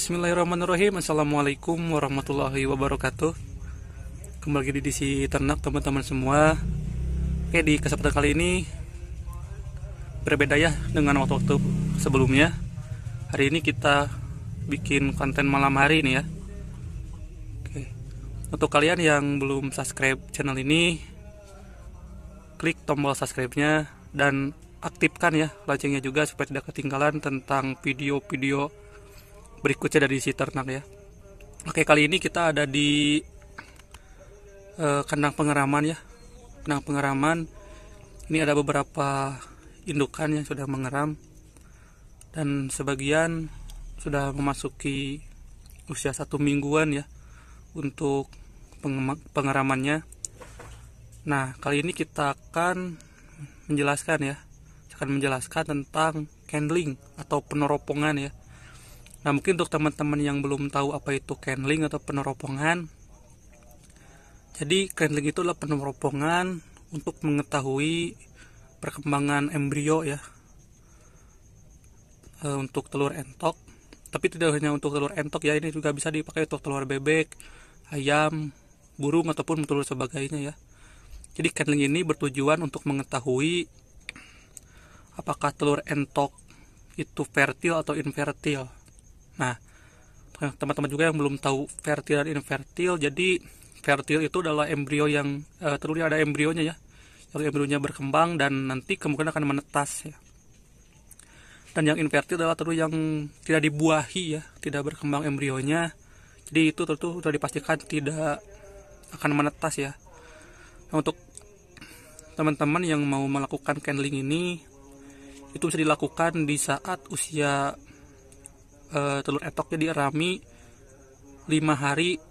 Bismillahirrahmanirrahim. Assalamualaikum warahmatullahi wabarakatuh. Kembali lagi di Disi Ternak teman-teman semua. Oke, di kesempatan kali ini berbeda ya dengan waktu-waktu sebelumnya. Hari ini kita bikin konten malam hari ini ya. Oke. Untuk kalian yang belum subscribe channel ini, klik tombol subscribe-nya dan aktifkan ya loncengnya juga supaya tidak ketinggalan tentang video-video berikutnya dari Disi Ternak ya. Oke, kali ini kita ada di kandang pengeraman ya. Kandang pengeraman ini ada beberapa indukan yang sudah mengeram dan sebagian sudah memasuki usia 1 mingguan ya untuk pengeramannya. Nah, kali ini kita akan menjelaskan tentang candling atau peneropongan ya. Nah, mungkin untuk teman-teman yang belum tahu apa itu candling atau peneropongan, jadi candling itu adalah peneropongan untuk mengetahui perkembangan embrio ya, untuk telur entok. Tapi tidak hanya untuk telur entok ya, ini juga bisa dipakai untuk telur bebek, ayam, burung ataupun telur sebagainya ya. Jadi candling ini bertujuan untuk mengetahui apakah telur entok itu fertil atau infertil. Nah, teman-teman juga yang belum tahu fertil dan infertil, jadi fertil itu adalah embrio yang telurnya ada embrionya ya, yang embrionya berkembang dan nanti kemungkinan akan menetas ya. Dan yang infertil adalah telur yang tidak dibuahi ya, tidak berkembang embrionya, jadi itu tentu sudah dipastikan tidak akan menetas ya. Nah, untuk teman-teman yang mau melakukan candling ini, itu bisa dilakukan di saat usia telur etoknya dierami 5 hari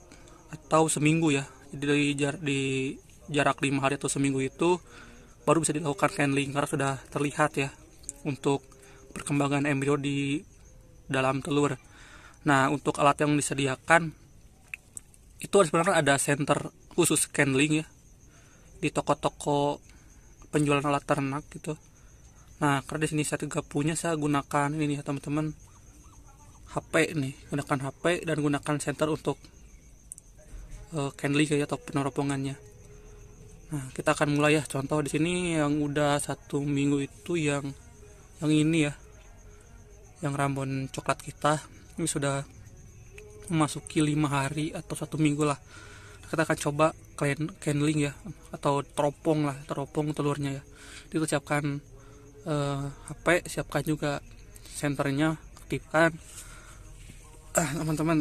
atau seminggu ya. Jadi di jarak 5 hari atau seminggu itu baru bisa dilakukan candling karena sudah terlihat ya untuk perkembangan embrio di dalam telur. Nah, untuk alat yang disediakan itu sebenarnya ada center khusus candling ya di toko-toko penjualan alat ternak gitu. Nah, karena di sini saya tidak punya, saya gunakan ini ya teman-teman, HP nih, gunakan HP dan gunakan center untuk candling ya atau peneropongannya. Nah, kita akan mulai ya. Contoh di sini yang udah 1 minggu itu yang ini ya, yang rambon coklat kita ini sudah memasuki 5 hari atau 1 minggu lah. Kita akan coba candling ya atau teropong telurnya ya. Itu siapkan HP, siapkan juga senternya, aktifkan. Teman-teman,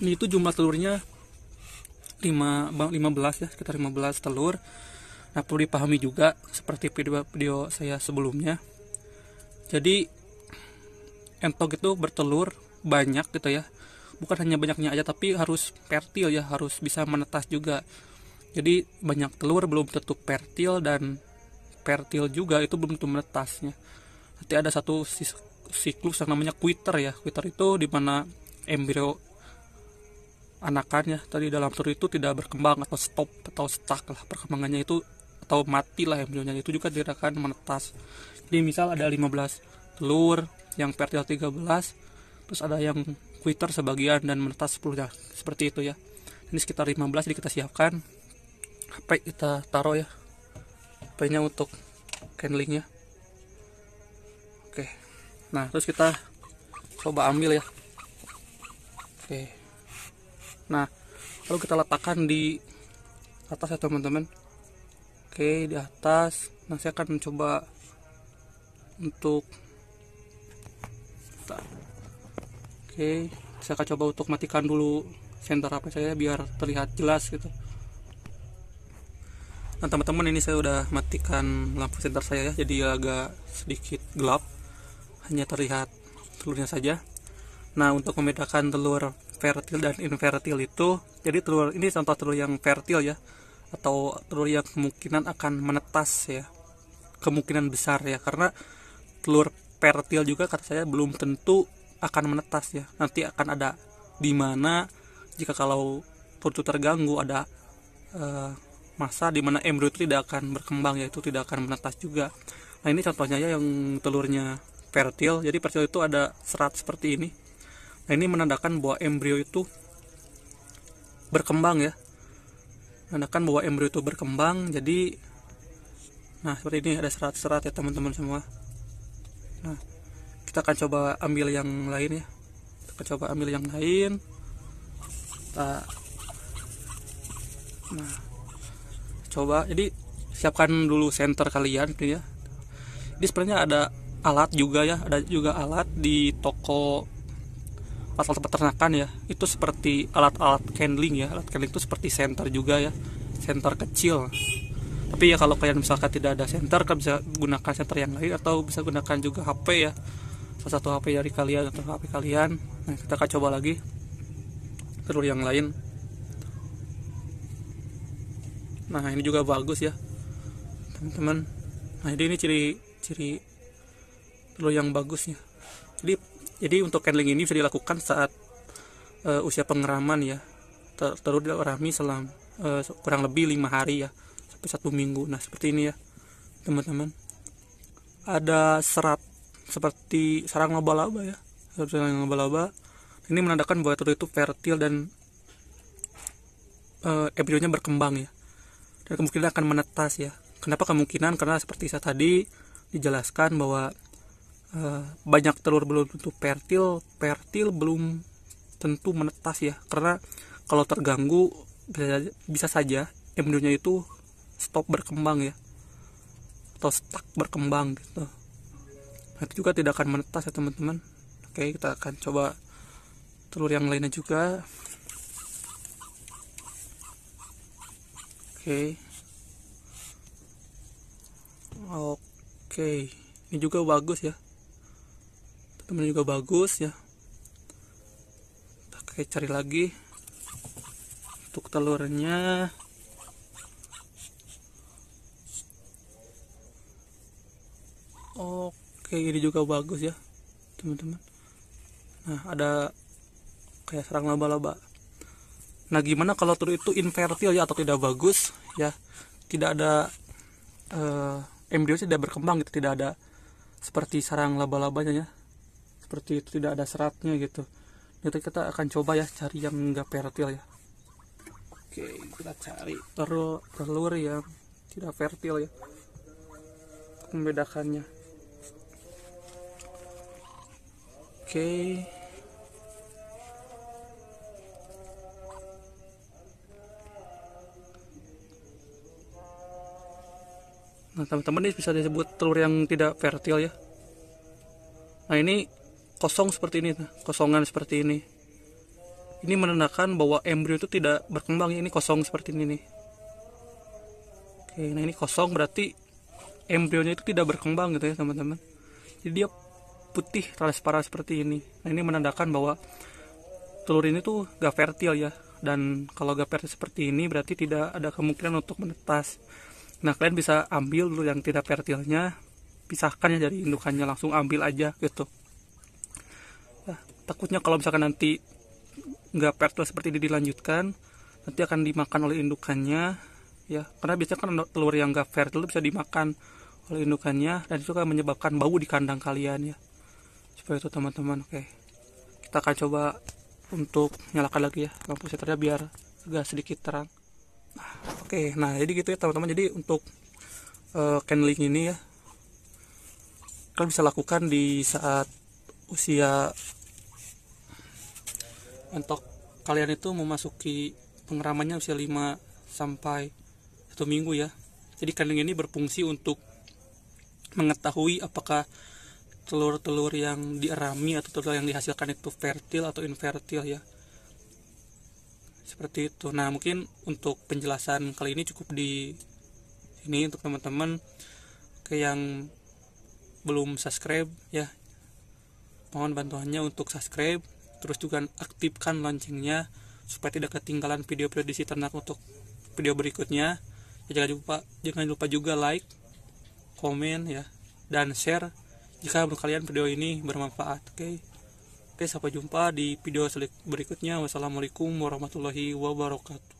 ini itu jumlah telurnya 15 ya, sekitar 15 telur. Nah, perlu dipahami juga seperti video saya sebelumnya, jadi entok itu bertelur banyak gitu ya, bukan hanya banyaknya aja tapi harus fertil ya, harus bisa menetas juga. Jadi banyak telur belum tentu fertil dan fertil juga itu belum tentu menetasnya. Nanti ada satu siklus yang namanya quitter ya. Quitter itu dimana embrio anakannya tadi dalam telur itu tidak berkembang atau stop atau stuck lah perkembangannya itu, atau mati lah embrionya, itu juga tidak akan menetas. Jadi misal ada 15 telur, yang fertil 13, terus ada yang quitter sebagian dan menetas 10 ya, seperti itu ya. Ini sekitar 15, jadi kita siapkan HP, kita taruh ya HP-nya untuk candlingnya. Oke. Nah, terus kita coba ambil ya. Oke. Nah, lalu kita letakkan di atas ya teman-teman. Oke, di atas. Nah, saya akan mencoba untuk Oke, saya akan coba untuk matikan dulu senter HP saya biar terlihat jelas gitu. Nah, teman-teman, ini saya udah matikan lampu senter saya ya, jadi agak sedikit gelap, hanya terlihat telurnya saja. Nah, untuk membedakan telur fertil dan infertil itu, jadi telur ini contoh telur yang fertil ya, atau telur yang kemungkinan akan menetas ya, kemungkinan besar ya, karena telur fertil juga kata saya belum tentu akan menetas ya. Nanti akan ada di mana jika kalau telur itu terganggu, ada masa di mana embrio itu tidak akan berkembang, yaitu tidak akan menetas juga. Nah, ini contohnya ya yang telurnya fertil. Jadi fertil itu ada serat seperti ini. Nah, ini menandakan bahwa embrio itu berkembang ya. Menandakan bahwa embrio itu berkembang. Jadi nah seperti ini ada serat-serat ya teman-teman semua. Nah, kita akan coba ambil yang lain ya. Kita akan coba ambil yang lain. Nah, coba. Jadi siapkan dulu senter kalian gitu ya. Jadi sebenarnya ada alat juga ya, ada juga alat di toko alat peternakan ya. Itu seperti alat-alat candling ya. Alat candling itu seperti senter juga ya, senter kecil. Tapi ya kalau kalian misalkan tidak ada senter, kalian bisa gunakan senter yang lain atau bisa gunakan juga HP ya, salah satu HP dari kalian atau HP kalian. Nah, kita akan coba lagi telur yang lain. Nah, ini juga bagus ya teman-teman. Nah, ini ciri telur yang bagusnya. Jadi untuk candling ini bisa dilakukan saat usia pengeraman ya. Telur dirami selama kurang lebih 5 hari ya, sampai 1 minggu. Nah, seperti ini ya teman-teman. Ada serat seperti sarang laba-laba ya, sarang laba-laba. Ini menandakan bahwa telur itu fertil dan embrionya berkembang ya, dan kemungkinan akan menetas ya. Kenapa kemungkinan? Karena seperti saya tadi dijelaskan bahwa banyak telur belum tentu fertil belum tentu menetas ya. Karena kalau terganggu bisa saja embrionya itu stop berkembang ya, atau stuck berkembang gitu. Nah, itu juga tidak akan menetas ya teman-teman. Oke, kita akan coba telur yang lainnya juga. Oke, ini juga bagus ya teman, juga bagus ya. Oke, cari lagi untuk telurnya. Oke, ini juga bagus ya teman-teman. Nah, ada kayak sarang laba-laba. Nah, gimana kalau telur itu infertil ya, atau tidak bagus ya, tidak ada embrio tidak berkembang gitu, tidak ada seperti sarang laba-labanya ya, seperti itu, tidak ada seratnya gitu. Nanti kita akan coba ya cari yang enggak fertil ya. Oke, kita cari telur yang tidak fertil ya, membedakannya. Oke. Nah, teman-teman, ini bisa disebut telur yang tidak fertil ya. Nah, ini kosong seperti ini, kosongan seperti ini. Ini menandakan bahwa embrio itu tidak berkembang ya. Ini kosong seperti ini nih. Oke, nah ini kosong berarti embrionya itu tidak berkembang gitu ya teman-teman. Jadi dia putih transparan seperti ini. Nah, ini menandakan bahwa telur ini tuh gak fertil ya. Dan kalau gak fertil seperti ini berarti tidak ada kemungkinan untuk menetas. Nah, kalian bisa ambil dulu yang tidak fertilnya, pisahkan ya dari indukannya, langsung ambil aja gitu. Nah, takutnya kalau misalkan nanti nggak fertil seperti ini dilanjutkan, nanti akan dimakan oleh indukannya ya. Karena biasanya kan telur yang nggak fertil bisa dimakan oleh indukannya, dan itu akan menyebabkan bau di kandang kalian ya. Seperti itu teman-teman. Oke, kita akan coba untuk nyalakan lagi ya lampu setternya biar agak sedikit terang. Oke, nah jadi gitu ya teman-teman. Jadi untuk candling ini ya, kalian bisa lakukan di saat usia entok kalian itu memasuki pengeramannya usia 5 sampai 1 minggu ya. Jadi candling ini berfungsi untuk mengetahui apakah telur-telur yang dierami atau telur yang dihasilkan itu fertil atau infertil ya. Seperti itu. Nah, mungkin untuk penjelasan kali ini cukup di sini untuk teman-teman yang belum subscribe ya. Mohon bantuannya untuk subscribe, terus juga aktifkan loncengnya supaya tidak ketinggalan video-video edisi ternak untuk video berikutnya. Ya, jangan lupa juga like, komen ya, dan share jika menurut kalian video ini bermanfaat. Oke, sampai jumpa di video berikutnya. Wassalamualaikum warahmatullahi wabarakatuh.